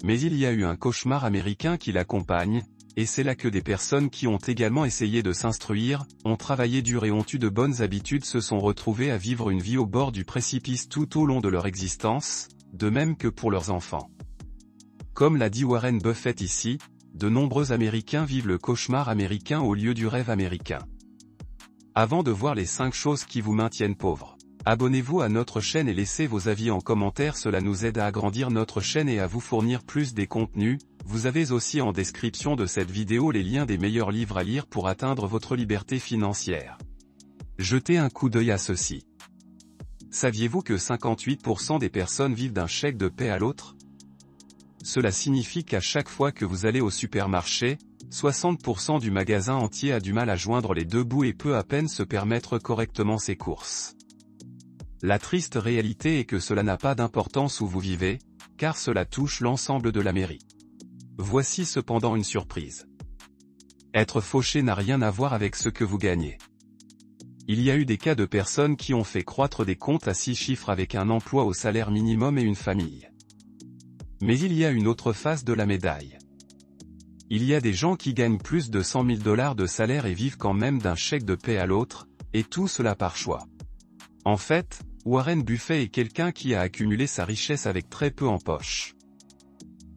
Mais il y a eu un cauchemar américain qui l'accompagne, et c'est là que des personnes qui ont également essayé de s'instruire, ont travaillé dur et ont eu de bonnes habitudes se sont retrouvées à vivre une vie au bord du précipice tout au long de leur existence, de même que pour leurs enfants. Comme l'a dit Warren Buffett ici, de nombreux Américains vivent le cauchemar américain au lieu du rêve américain. Avant de voir les 5 choses qui vous maintiennent pauvre, abonnez-vous à notre chaîne et laissez vos avis en commentaire, cela nous aide à agrandir notre chaîne et à vous fournir plus des contenus. Vous avez aussi en description de cette vidéo les liens des meilleurs livres à lire pour atteindre votre liberté financière. Jetez un coup d'œil à ceci. Saviez-vous que 58% des personnes vivent d'un chèque de paie à l'autre? Cela signifie qu'à chaque fois que vous allez au supermarché, 60% du magasin entier a du mal à joindre les deux bouts et peut à peine se permettre correctement ses courses. La triste réalité est que cela n'a pas d'importance où vous vivez, car cela touche l'ensemble de l'Amérique. Voici cependant une surprise. Être fauché n'a rien à voir avec ce que vous gagnez. Il y a eu des cas de personnes qui ont fait croître des comptes à 6 chiffres avec un emploi au salaire minimum et une famille. Mais il y a une autre face de la médaille. Il y a des gens qui gagnent plus de 100 000 $ de salaire et vivent quand même d'un chèque de paie à l'autre, et tout cela par choix. En fait, Warren Buffett est quelqu'un qui a accumulé sa richesse avec très peu en poche.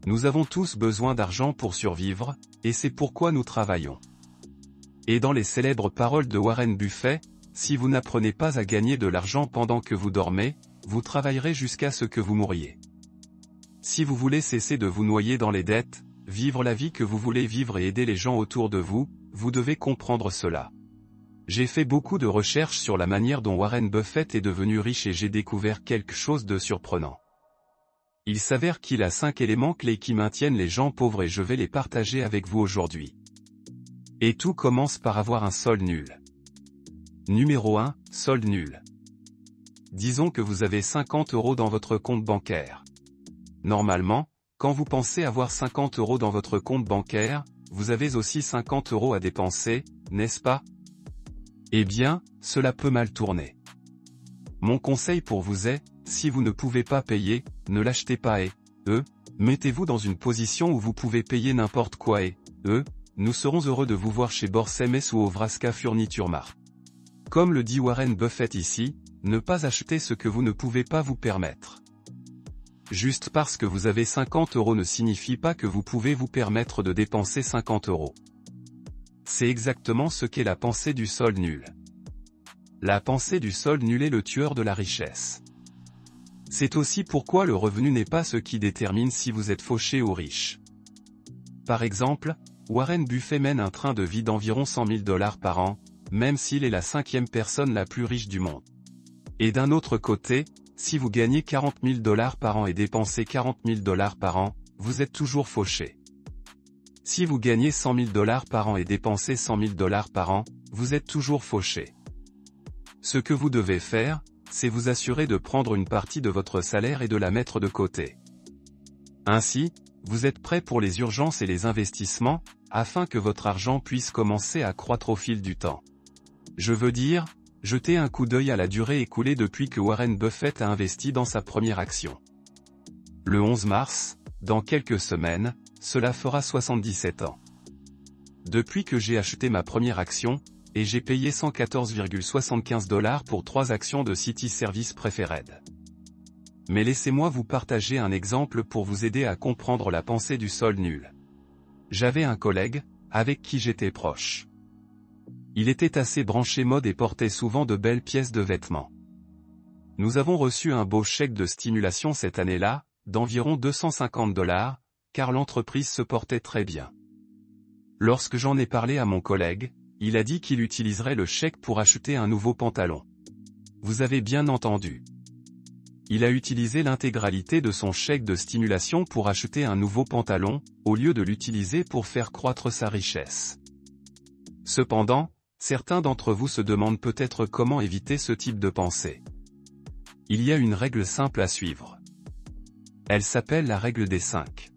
Nous avons tous besoin d'argent pour survivre, et c'est pourquoi nous travaillons. Et dans les célèbres paroles de Warren Buffett, si vous n'apprenez pas à gagner de l'argent pendant que vous dormez, vous travaillerez jusqu'à ce que vous mouriez. Si vous voulez cesser de vous noyer dans les dettes, vivre la vie que vous voulez vivre et aider les gens autour de vous, vous devez comprendre cela. J'ai fait beaucoup de recherches sur la manière dont Warren Buffett est devenu riche et j'ai découvert quelque chose de surprenant. Il s'avère qu'il a 5 éléments clés qui maintiennent les gens pauvres et je vais les partager avec vous aujourd'hui. Et tout commence par avoir un solde nul. Numéro 1, solde nul. Disons que vous avez 50 € dans votre compte bancaire. Normalement, quand vous pensez avoir 50 € dans votre compte bancaire, vous avez aussi 50 € à dépenser, n'est-ce pas? Eh bien, cela peut mal tourner. Mon conseil pour vous est, si vous ne pouvez pas payer, ne l'achetez pas et, mettez-vous dans une position où vous pouvez payer n'importe quoi et, nous serons heureux de vous voir chez Borsemes ou au Vraska Furniture Mart. Comme le dit Warren Buffett ici, ne pas acheter ce que vous ne pouvez pas vous permettre. Juste parce que vous avez 50 € ne signifie pas que vous pouvez vous permettre de dépenser 50 €. C'est exactement ce qu'est la pensée du solde nul. La pensée du solde nul est le tueur de la richesse. C'est aussi pourquoi le revenu n'est pas ce qui détermine si vous êtes fauché ou riche. Par exemple, Warren Buffett mène un train de vie d'environ 100 000 $ par an, même s'il est la 5e personne la plus riche du monde. Et d'un autre côté, si vous gagnez 40 000 $ par an et dépensez 40 000 $ par an, vous êtes toujours fauché. Si vous gagnez 100 000 $ par an et dépensez 100 000 $ par an, vous êtes toujours fauché. Ce que vous devez faire, c'est vous assurer de prendre une partie de votre salaire et de la mettre de côté. Ainsi, vous êtes prêt pour les urgences et les investissements, afin que votre argent puisse commencer à croître au fil du temps. Je veux dire, jetez un coup d'œil à la durée écoulée depuis que Warren Buffett a investi dans sa première action. Le 11 mars, dans quelques semaines, cela fera 77 ans. Depuis que j'ai acheté ma première action, et j'ai payé 114,75 $ pour 3 actions de City Service Preferred. Mais laissez-moi vous partager un exemple pour vous aider à comprendre la pensée du solde nul. J'avais un collègue, avec qui j'étais proche. Il était assez branché mode et portait souvent de belles pièces de vêtements. Nous avons reçu un beau chèque de stimulation cette année-là, d'environ 250 $, car l'entreprise se portait très bien. Lorsque j'en ai parlé à mon collègue, il a dit qu'il utiliserait le chèque pour acheter un nouveau pantalon. Vous avez bien entendu. Il a utilisé l'intégralité de son chèque de stimulation pour acheter un nouveau pantalon, au lieu de l'utiliser pour faire croître sa richesse. Cependant, certains d'entre vous se demandent peut-être comment éviter ce type de pensée. Il y a une règle simple à suivre. Elle s'appelle la règle des 5.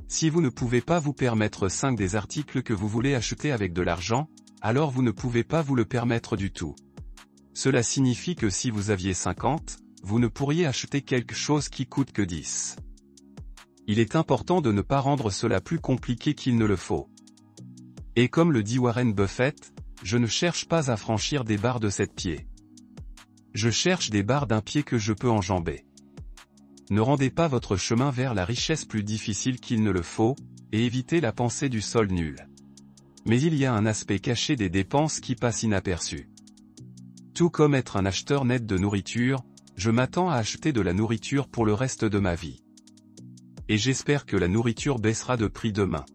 Si vous ne pouvez pas vous permettre 5 des articles que vous voulez acheter avec de l'argent, alors vous ne pouvez pas vous le permettre du tout. Cela signifie que si vous aviez 50, vous ne pourriez acheter quelque chose qui coûte que 10. Il est important de ne pas rendre cela plus compliqué qu'il ne le faut. Et comme le dit Warren Buffett, je ne cherche pas à franchir des barres de 7 pieds. Je cherche des barres d'un pied que je peux enjamber. Ne rendez pas votre chemin vers la richesse plus difficile qu'il ne le faut, et évitez la pensée du sol nul. Mais il y a un aspect caché des dépenses qui passe inaperçu. Tout comme être un acheteur net de nourriture, je m'attends à acheter de la nourriture pour le reste de ma vie. Et j'espère que la nourriture baissera de prix demain.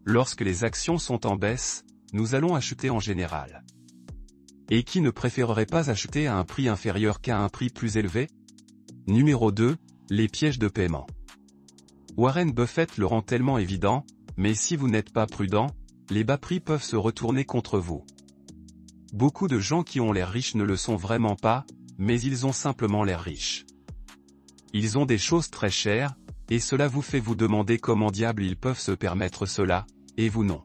Lorsque les actions sont en baisse, nous allons acheter en général. Et qui ne préférerait pas acheter à un prix inférieur qu'à un prix plus élevé? Numéro 2, les pièges de paiement. Warren Buffett le rend tellement évident, mais si vous n'êtes pas prudent, les bas prix peuvent se retourner contre vous. Beaucoup de gens qui ont l'air riches ne le sont vraiment pas, mais ils ont simplement l'air riches. Ils ont des choses très chères, et cela vous fait vous demander comment diable ils peuvent se permettre cela, et vous non.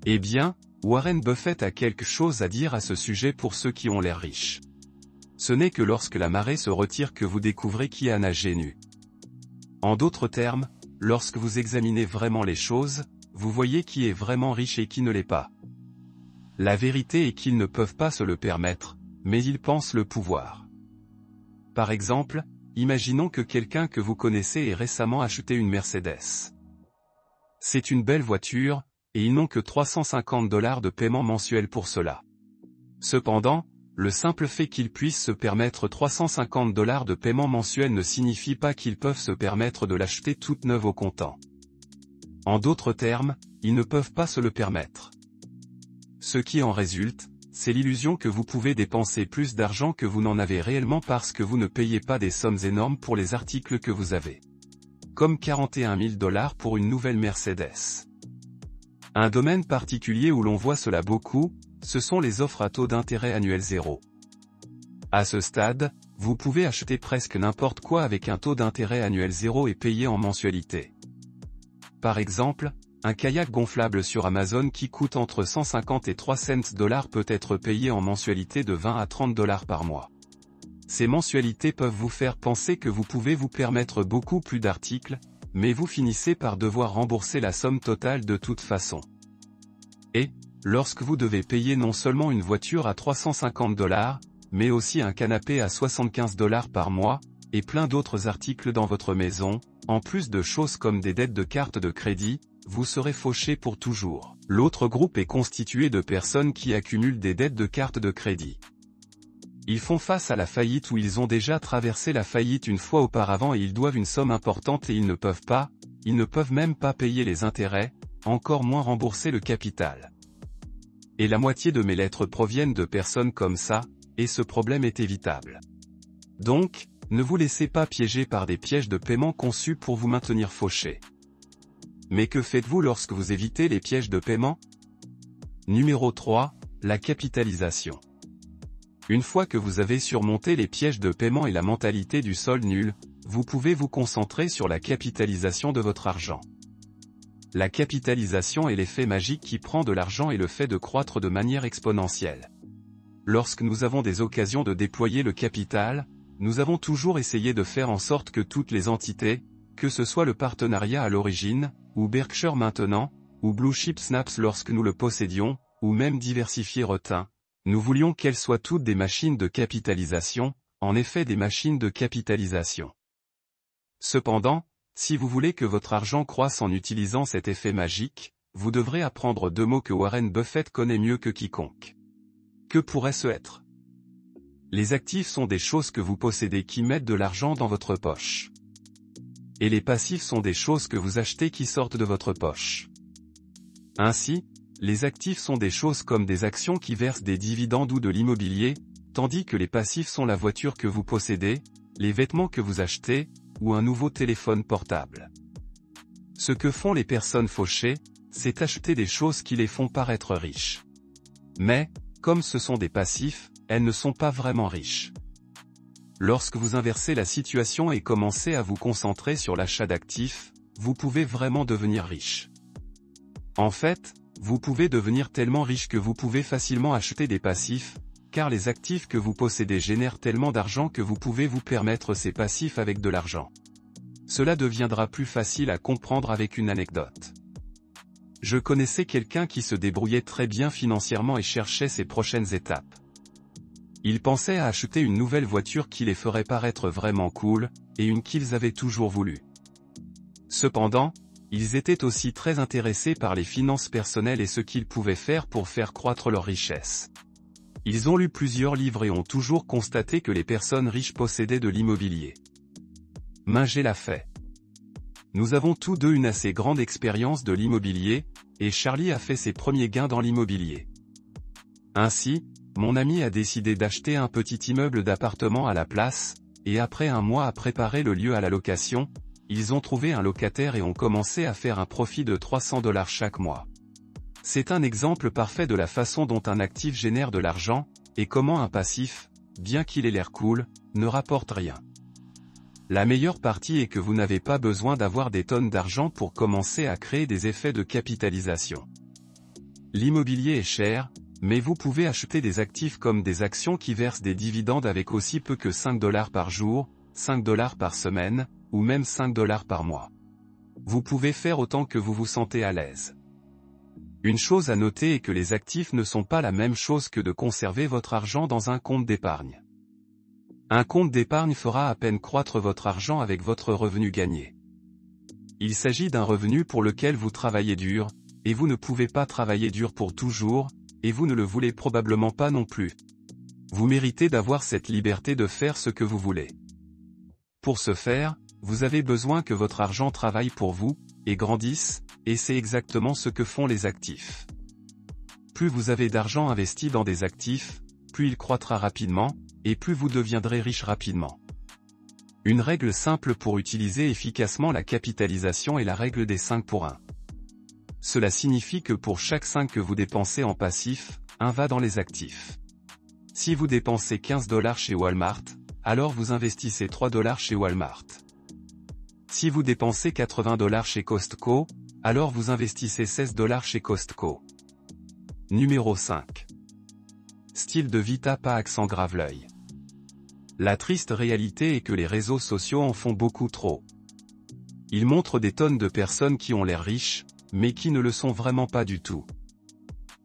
Eh bien, Warren Buffett a quelque chose à dire à ce sujet pour ceux qui ont l'air riches. Ce n'est que lorsque la marée se retire que vous découvrez qui a nagé nu. En d'autres termes, lorsque vous examinez vraiment les choses, vous voyez qui est vraiment riche et qui ne l'est pas. La vérité est qu'ils ne peuvent pas se le permettre, mais ils pensent le pouvoir. Par exemple, imaginons que quelqu'un que vous connaissez ait récemment acheté une Mercedes. C'est une belle voiture, et ils n'ont que $350 de paiement mensuel pour cela. Cependant, le simple fait qu'ils puissent se permettre $350 de paiement mensuel ne signifie pas qu'ils peuvent se permettre de l'acheter toute neuve au comptant. En d'autres termes, ils ne peuvent pas se le permettre. Ce qui en résulte, c'est l'illusion que vous pouvez dépenser plus d'argent que vous n'en avez réellement parce que vous ne payez pas des sommes énormes pour les articles que vous avez. Comme $41 000 pour une nouvelle Mercedes. Un domaine particulier où l'on voit cela beaucoup, ce sont les offres à taux d'intérêt annuel zéro. À ce stade, vous pouvez acheter presque n'importe quoi avec un taux d'intérêt annuel zéro et payer en mensualité. Par exemple, un kayak gonflable sur Amazon qui coûte entre 150 et 3 cents peut être payé en mensualité de 20 à 30 $ par mois. Ces mensualités peuvent vous faire penser que vous pouvez vous permettre beaucoup plus d'articles, mais vous finissez par devoir rembourser la somme totale de toute façon. Et, lorsque vous devez payer non seulement une voiture à 350 $, mais aussi un canapé à 75 $ par mois, et plein d'autres articles dans votre maison, en plus de choses comme des dettes de carte de crédit, vous serez fauché pour toujours. L'autre groupe est constitué de personnes qui accumulent des dettes de carte de crédit. Ils font face à la faillite ou ils ont déjà traversé la faillite une fois auparavant et ils doivent une somme importante et ils ne peuvent même pas payer les intérêts, encore moins rembourser le capital. Et la moitié de mes lettres proviennent de personnes comme ça, et ce problème est évitable. Donc, ne vous laissez pas piéger par des pièges de paiement conçus pour vous maintenir fauché. Mais que faites-vous lorsque vous évitez les pièges de paiement? Numéro 3, la capitalisation. Une fois que vous avez surmonté les pièges de paiement et la mentalité du sol nul, vous pouvez vous concentrer sur la capitalisation de votre argent. La capitalisation est l'effet magique qui prend de l'argent et le fait de croître de manière exponentielle. Lorsque nous avons des occasions de déployer le capital, nous avons toujours essayé de faire en sorte que toutes les entités, que ce soit le partenariat à l'origine, ou Berkshire maintenant, ou Blue Chip Snaps lorsque nous le possédions, ou même diversifier Retain, nous voulions qu'elles soient toutes des machines de capitalisation, en effet des machines de capitalisation. Cependant, si vous voulez que votre argent croisse en utilisant cet effet magique, vous devrez apprendre 2 mots que Warren Buffett connaît mieux que quiconque. Que pourrait-ce être? Les actifs sont des choses que vous possédez qui mettent de l'argent dans votre poche. Et les passifs sont des choses que vous achetez qui sortent de votre poche. Ainsi, les actifs sont des choses comme des actions qui versent des dividendes ou de l'immobilier, tandis que les passifs sont la voiture que vous possédez, les vêtements que vous achetez, ou un nouveau téléphone portable. Ce que font les personnes fauchées, c'est acheter des choses qui les font paraître riches. Mais, comme ce sont des passifs, elles ne sont pas vraiment riches. Lorsque vous inversez la situation et commencez à vous concentrer sur l'achat d'actifs, vous pouvez vraiment devenir riche. En fait, vous pouvez devenir tellement riche que vous pouvez facilement acheter des passifs, car les actifs que vous possédez génèrent tellement d'argent que vous pouvez vous permettre ces passifs avec de l'argent. cela deviendra plus facile à comprendre avec une anecdote. Je connaissais quelqu'un qui se débrouillait très bien financièrement et cherchait ses prochaines étapes. Ils pensaient à acheter une nouvelle voiture qui les ferait paraître vraiment cool, et une qu'ils avaient toujours voulu. Cependant, ils étaient aussi très intéressés par les finances personnelles et ce qu'ils pouvaient faire pour faire croître leur richesse. Ils ont lu plusieurs livres et ont toujours constaté que les personnes riches possédaient de l'immobilier. Minger l'a fait. Nous avons tous deux une assez grande expérience de l'immobilier, et Charlie a fait ses premiers gains dans l'immobilier. Ainsi, mon ami a décidé d'acheter un petit immeuble d'appartement à la place, et après un mois à préparer le lieu à la location, ils ont trouvé un locataire et ont commencé à faire un profit de $300 chaque mois. C'est un exemple parfait de la façon dont un actif génère de l'argent, et comment un passif, bien qu'il ait l'air cool, ne rapporte rien. La meilleure partie est que vous n'avez pas besoin d'avoir des tonnes d'argent pour commencer à créer des effets de capitalisation. L'immobilier est cher, mais vous pouvez acheter des actifs comme des actions qui versent des dividendes avec aussi peu que $5 par jour, $5 par semaine, ou même $5 par mois. Vous pouvez faire autant que vous vous sentez à l'aise. Une chose à noter est que les actifs ne sont pas la même chose que de conserver votre argent dans un compte d'épargne. Un compte d'épargne fera à peine croître votre argent avec votre revenu gagné. Il s'agit d'un revenu pour lequel vous travaillez dur, et vous ne pouvez pas travailler dur pour toujours, et vous ne le voulez probablement pas non plus. Vous méritez d'avoir cette liberté de faire ce que vous voulez. Pour ce faire, vous avez besoin que votre argent travaille pour vous, et grandisse, et c'est exactement ce que font les actifs. Plus vous avez d'argent investi dans des actifs, plus il croîtra rapidement, et plus vous deviendrez riche rapidement. Une règle simple pour utiliser efficacement la capitalisation est la règle des 5 pour 1. Cela signifie que pour chaque 5 que vous dépensez en passif, 1 va dans les actifs. Si vous dépensez $15 chez Walmart, alors vous investissez $3 chez Walmart. Si vous dépensez $80 chez Costco, alors vous investissez $16 chez Costco. Numéro 5. Style de vie tape à accent grave l'œil. La triste réalité est que les réseaux sociaux en font beaucoup trop. Ils montrent des tonnes de personnes qui ont l'air riches, mais qui ne le sont vraiment pas du tout.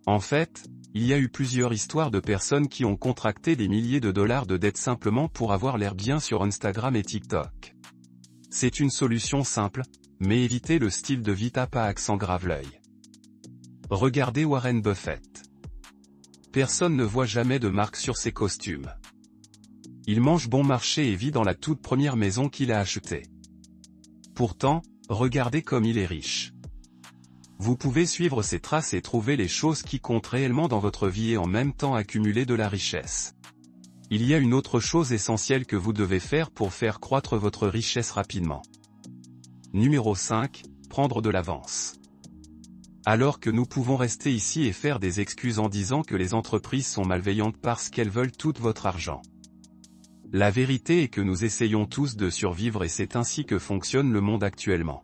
En fait, il y a eu plusieurs histoires de personnes qui ont contracté des milliers de dollars de dettes simplement pour avoir l'air bien sur Instagram et TikTok. C'est une solution simple, mais évitez le style de vie tape à accent grave l'œil. Regardez Warren Buffett. Personne ne voit jamais de marque sur ses costumes. Il mange bon marché et vit dans la toute première maison qu'il a achetée. Pourtant, regardez comme il est riche. Vous pouvez suivre ses traces et trouver les choses qui comptent réellement dans votre vie et en même temps accumuler de la richesse. Il y a une autre chose essentielle que vous devez faire pour faire croître votre richesse rapidement. Numéro 5, prendre de l'avance. Alors que nous pouvons rester ici et faire des excuses en disant que les entreprises sont malveillantes parce qu'elles veulent tout votre argent. La vérité est que nous essayons tous de survivre et c'est ainsi que fonctionne le monde actuellement.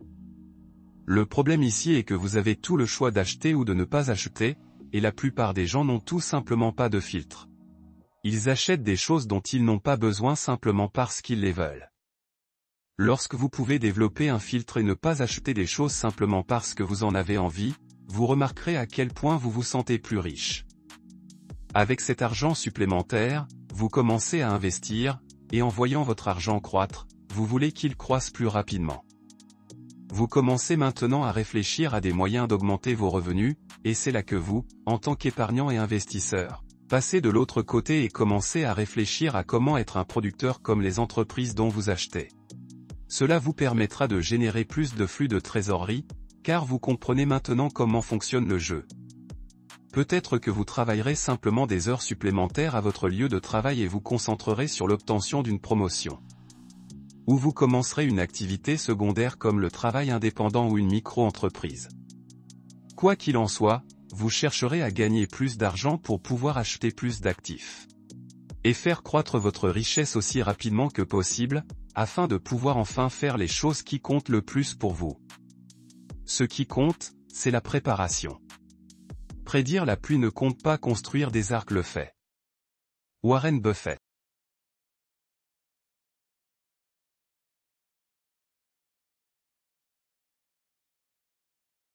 Le problème ici est que vous avez tout le choix d'acheter ou de ne pas acheter, et la plupart des gens n'ont tout simplement pas de filtre. Ils achètent des choses dont ils n'ont pas besoin simplement parce qu'ils les veulent. Lorsque vous pouvez développer un filtre et ne pas acheter des choses simplement parce que vous en avez envie, vous remarquerez à quel point vous vous sentez plus riche. Avec cet argent supplémentaire, vous commencez à investir, et en voyant votre argent croître, vous voulez qu'il croisse plus rapidement. Vous commencez maintenant à réfléchir à des moyens d'augmenter vos revenus, et c'est là que vous, en tant qu'épargnant et investisseur, passez de l'autre côté et commencez à réfléchir à comment être un producteur comme les entreprises dont vous achetez. Cela vous permettra de générer plus de flux de trésorerie, car vous comprenez maintenant comment fonctionne le jeu. Peut-être que vous travaillerez simplement des heures supplémentaires à votre lieu de travail et vous concentrerez sur l'obtention d'une promotion. Ou vous commencerez une activité secondaire comme le travail indépendant ou une micro-entreprise. Quoi qu'il en soit, vous chercherez à gagner plus d'argent pour pouvoir acheter plus d'actifs. Et faire croître votre richesse aussi rapidement que possible, afin de pouvoir enfin faire les choses qui comptent le plus pour vous. Ce qui compte, c'est la préparation. Prédire la pluie ne compte pas, construire des arcs le fait. Warren Buffett.